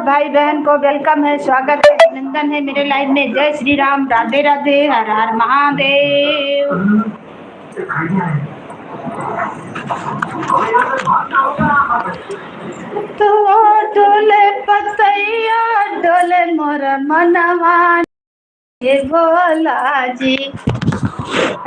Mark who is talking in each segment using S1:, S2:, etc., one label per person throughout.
S1: भाई बहन को वेलकम है, स्वागत है, अभिनंदन है मेरे लाइव में। जय श्री राम, राधे राधे, हर हर महादेव। तो डोले पतैया डोले मोर मनवा हे भोला जी।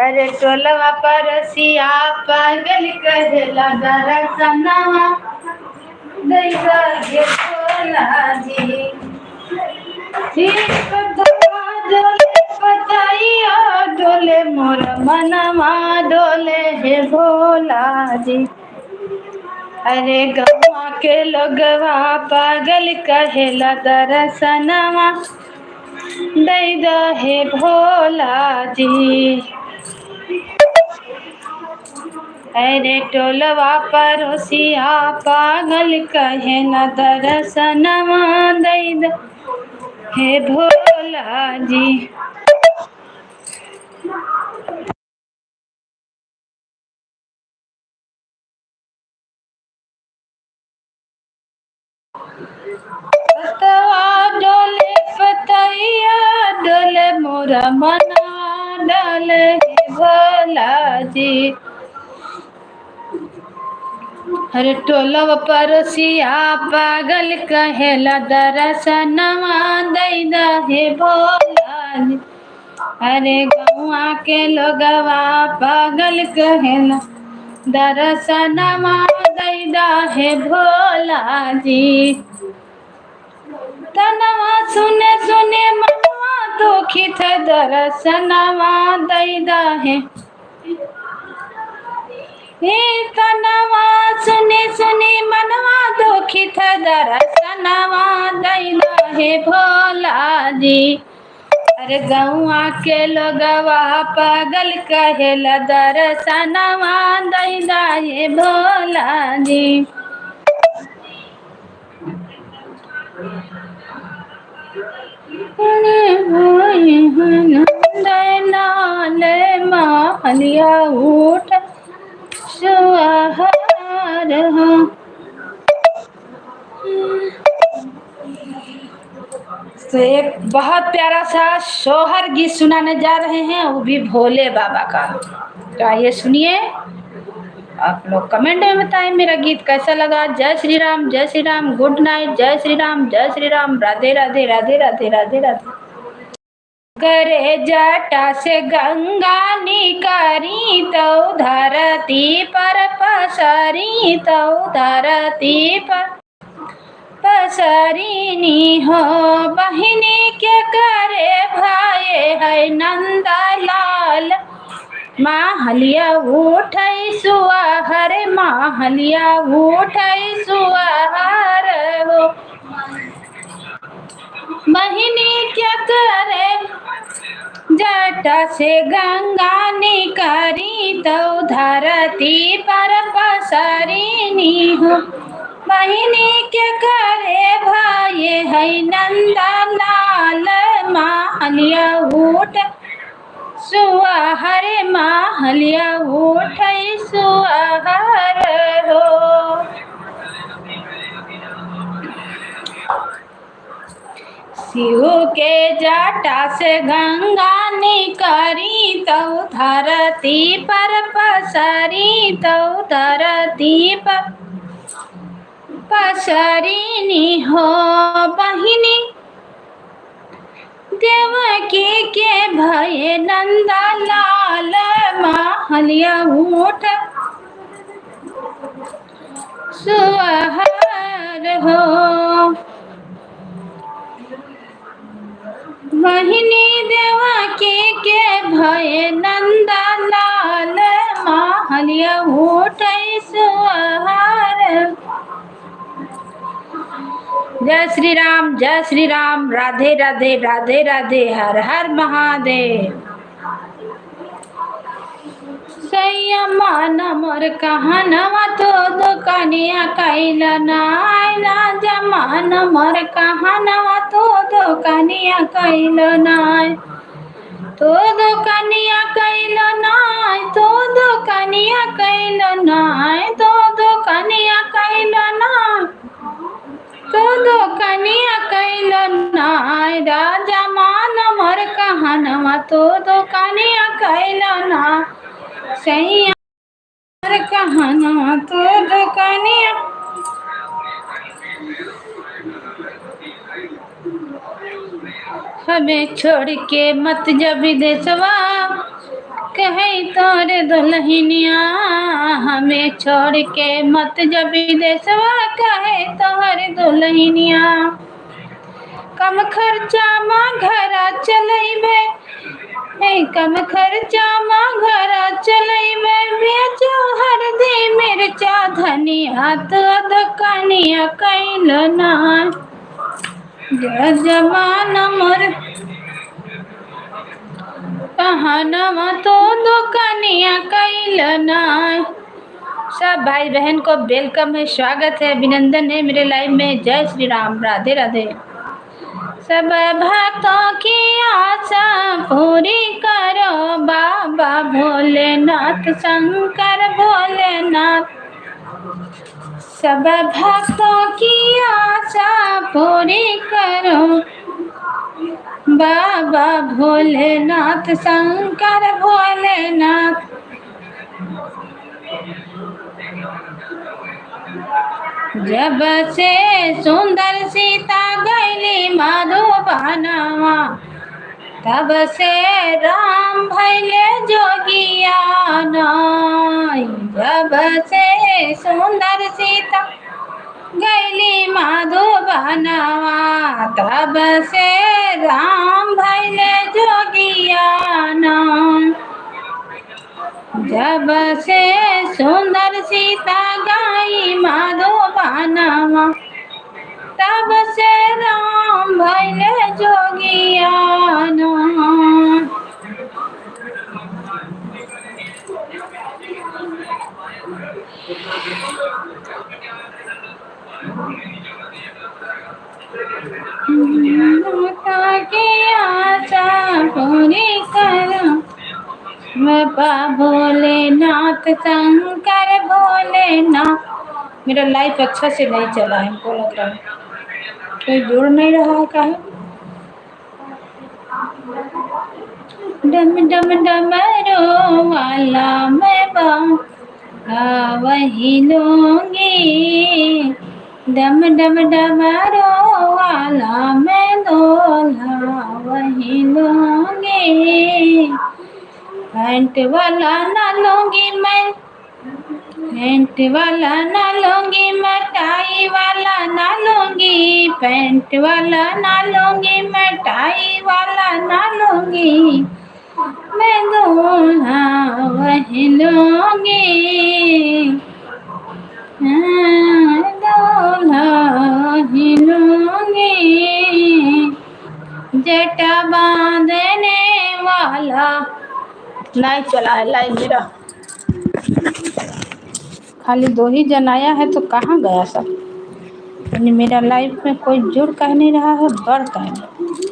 S1: अरे टोलवा परसिया पागल कहेला दरसनवा दैवा हे भोला जी। ठीक डोले पतैया डोले मोर मनवा डोले हे भोला जी। अरे गवा के लोगवा पागल कहेला दरसनवा दैदा हे भोला जी। अरे टोलवा परोसिया पागल कहेला दरसनवा दैदा हे भोला जी। डोले पतैया डोले मोरा मना डाले हे भोला जी। अरे टोलवा परोसिया पागल कहेला दरसनवा दैदा हे भोला जी। अरे गौआ के लोगवा पागल कहेला दरसनवा दैदा हे भोला जी। तनवा सुने सुने मनवा दुखित दरसनवा दैदा हे तनवा सुने सुने मनवा दुखित दरसनवा दैदा हे भोला जी। अरे गौआ के लोगवा पागल कहेला दरसनवा दैदा हे भोला जी। नाले महलिया उठ सुहार हो। तो एक बहुत प्यारा सा सोहर गीत सुनाने जा रहे हैं, वो भी भोले बाबा का। तो आइए सुनिए, आप लोग कमेंट में बताएं मेरा गीत कैसा लगा। जय श्री राम, जय श्री राम, गुड नाइट, जय श्री राम, जय श्री राम, राधे राधे, राधे राधे, राधे राधे। करे जटा से गंगा निकरी तो धरती पर पसरी तो धरती पर पसरीनी हो। बहिनी के करे भाई है नंदा लाल महलिया उठै सुअहर महलिया उठै सुअहर हो। बहिनी क्या करे जटा से गंगा निकरी तो धरती पर पसरीनी हो। बहिनी के करे भाई है नंदा लाल महलिया उठ सुअहर महलिया उठै सुअहर हो। शिव के जटा से गंगा निकरी तो धरती पर पसरी तो धरती पर पसरीनी हो। बहिनी देवकी के भय नंदा लाल महलिया उठ सुअहर हो। बहिनी देवकी के भय नंदा लाल महलिया उठै सुअहर। जय श्री राम, जय श्री राम, राधे राधे, राधे राधे, हर हर महादेव। संयमान मोर कहनवा तो दुकानिया कैला नायला जमान मोर कहनवा तो दुकानिया कैला नाय तो दुकानिया कैला नाय तो दुकानिया कैला नाय तो दुकानिया कैला नाय तो दुकानिया कहनामा तो दुकानिया कैला ना सैया कहना तो दुकानिया हमें छोड़ के मत जब विदेशवा कहे तोरे दुल्हनिया हमें छोड़ के मत जब विदेशवा कहे तोहर दुल्हनिया कम खर्चा में घरा चलैबे कम खर्चा में घरा चलैबे बेचो हरदी मिर्चा धनिया तो दुकानिया कैल ना जमाना मोर कहनामा तो दुकानिया कैल ना। सब भाई बहन को वेलकम है, स्वागत है, अभिनंदन है मेरे लाइव में। जय श्री राम, राधे राधे। सब भक्तों की आशा पूरी करो बाबा भोलेनाथ शंकर भोलेनाथ। सब भक्तों की आशा पूरी करो बाबा भोलेनाथ शंकर भोलेनाथ। जब से सुंदर सीता गैली मधुबनवा तब से राम भैले जोगिया नाय। जब से सुंदर सीता गैली मधुबनवा तब से राम भैले जोगिया नाय। जब से सुंदर सीता गई मधुबनवा तब से राम भैले जोगिया नाय। माता की आशा पूरी करो बाबा भोलेनाथ शंकर भोलेनाथ। मेरा लाइफ अच्छा से नहीं चला है, हमको लग रहा है कोई जुड़ नहीं रहा है। का है डम डम डमरू वाला मैं वही लूंगी। डम डम डमरू वाला मैं दूल्हा वही लूंगी। पैंट वाला ना लूंगी मैं, पैंट वाला ना लूंगी मैं, टाई वाला ना लूंगी। पैंट वाला ना लूंगी मैं, टाई वाला ना लूंगी। मैं दूल्हा वही लूंगी, दूल्हा वही लूंगी। जटा बांधने वाला नहीं चला है लाइव मेरा, खाली 2 ही जन आया है तो कहाँ गया सब। मेरा लाइव में कोई जुड़ कह नहीं रहा है, बढ़ कह नहीं।